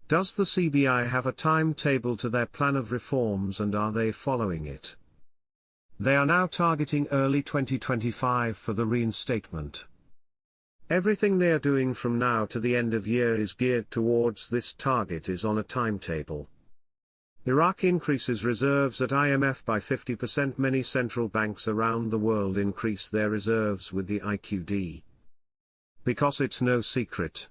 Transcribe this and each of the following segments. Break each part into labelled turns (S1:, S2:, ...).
S1: Does the CBI have a timetable to their plan of reforms, and are they following it? They are now targeting early 2025 for the reinstatement. Everything they are doing from now to the end of year is geared towards this target, is on a timetable. Iraq increases reserves at IMF by 50%. Many central banks around the world increase their reserves with the IQD. Because it's no secret.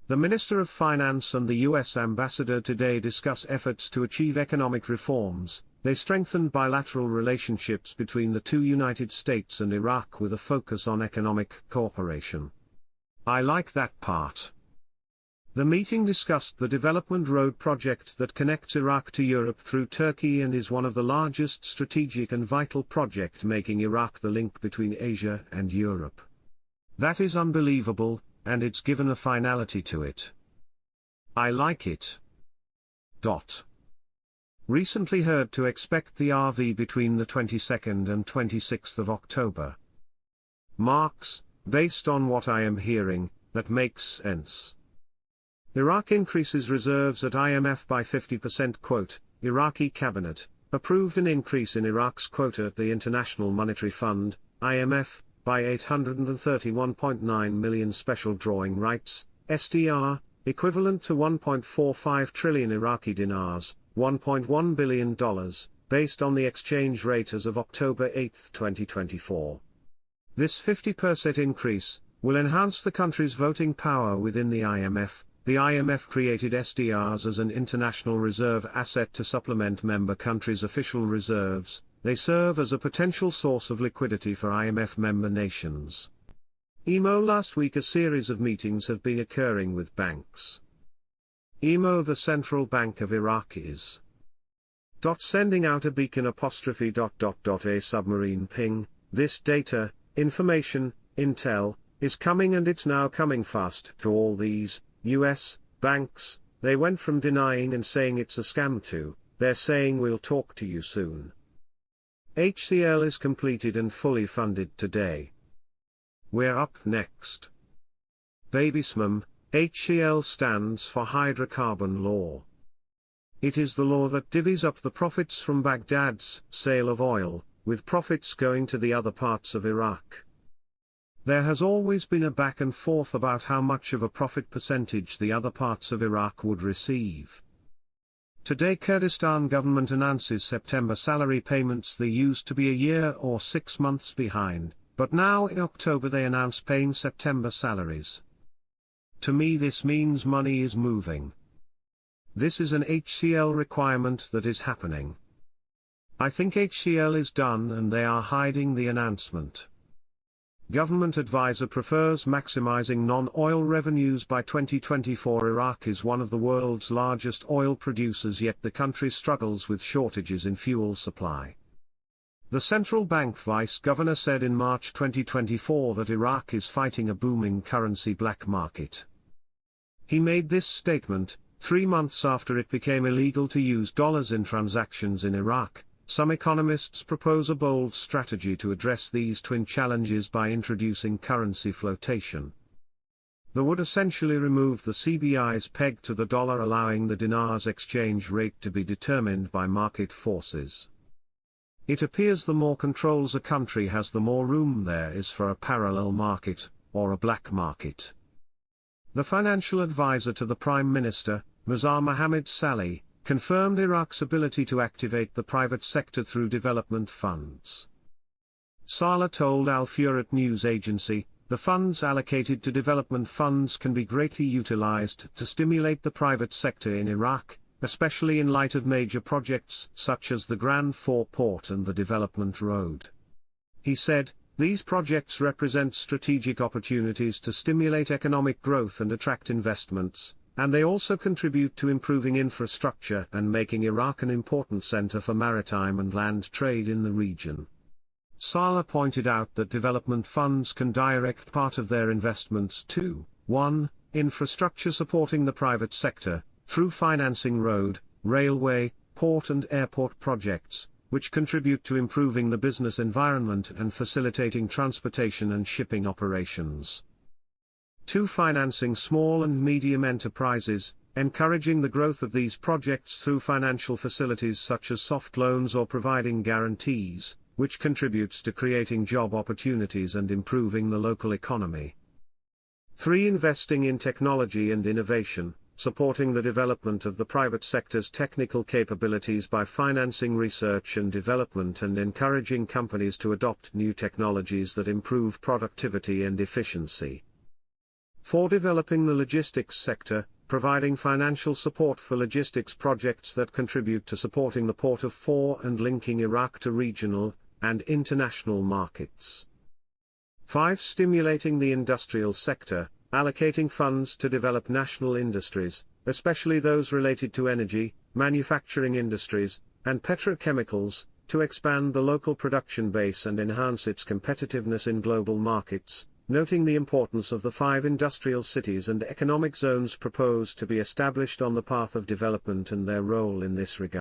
S1: The Minister of Finance and the US Ambassador today discuss efforts to achieve economic reforms. They strengthen bilateral relationships between the two United States and Iraq with a focus on economic cooperation. I like that part. The meeting discussed the Development Road project that connects Iraq to Europe through Turkey and is one of the largest strategic and vital projects, making Iraq the link between Asia and Europe. That is unbelievable, and it's given a finality to it. I like it. Recently heard to expect the RV between the 22nd and 26th of October. Marks, based on what I am hearing, that makes sense. Iraq increases reserves at IMF by 50%. Quote, Iraqi cabinet approved an increase in Iraq's quota at the International Monetary Fund, IMF, by 831.9 million special drawing rights, SDR, equivalent to 1.45 trillion Iraqi dinars, $1.1 billion, based on the exchange rate as of October 8, 2024. This 50% increase will enhance the country's voting power within the IMF. The IMF created SDRs as an international reserve asset to supplement member countries' official reserves. They serve as a potential source of liquidity for IMF member nations. Last week a series of meetings have been occurring with banks. The Central Bank of Iraq is sending out a beacon a submarine ping. This data, information, intel, is coming, and it's now coming fast to all these US banks. They went from denying and saying it's a scam to, they're saying we'll talk to you soon. HCL is completed and fully funded today. We're up next. BABYSMM, HCL stands for hydrocarbon law. It is the law that divvies up the profits from Baghdad's sale of oil, with profits going to the other parts of Iraq. There has always been a back and forth about how much of a profit percentage the other parts of Iraq would receive. Today Kurdistan government announces September salary payments. They used to be a year or 6 months behind, but now in October they announce paying September salaries. To me this means money is moving. This is an HCL requirement that is happening. I think HCL is done and they are hiding the announcement. Government advisor prefers maximizing non-oil revenues by 2024. Iraq is one of the world's largest oil producers, yet the country struggles with shortages in fuel supply. The central bank vice governor said in March 2024 that Iraq is fighting a booming currency black market. He made this statement 3 months after it became illegal to use dollars in transactions in Iraq. Some economists propose a bold strategy to address these twin challenges by introducing currency flotation. That would essentially remove the CBI's peg to the dollar, allowing the dinar's exchange rate to be determined by market forces. It appears the more controls a country has, the more room there is for a parallel market, or a black market. The financial advisor to the Prime Minister, Mazar Mohammed Saleh, confirmed Iraq's ability to activate the private sector through development funds. Saleh told Al Furat news agency, the funds allocated to development funds can be greatly utilized to stimulate the private sector in Iraq, especially in light of major projects such as the Grand Four Port and the Development Road. He said, these projects represent strategic opportunities to stimulate economic growth and attract investments, and they also contribute to improving infrastructure and making Iraq an important center for maritime and land trade in the region. Saleh pointed out that development funds can direct part of their investments to 1. Infrastructure supporting the private sector, through financing road, railway, port and airport projects, which contribute to improving the business environment and facilitating transportation and shipping operations. 2. Financing small and medium enterprises, encouraging the growth of these projects through financial facilities such as soft loans or providing guarantees, which contributes to creating job opportunities and improving the local economy. 3. Investing in technology and innovation, supporting the development of the private sector's technical capabilities by financing research and development and encouraging companies to adopt new technologies that improve productivity and efficiency. 4. Developing the logistics sector, providing financial support for logistics projects that contribute to supporting the port of 4 and linking Iraq to regional and international markets. 5. Stimulating the industrial sector, allocating funds to develop national industries, especially those related to energy, manufacturing industries, and petrochemicals, to expand the local production base and enhance its competitiveness in global markets, noting the importance of the 5 industrial cities and economic zones proposed to be established on the path of development and their role in this regard.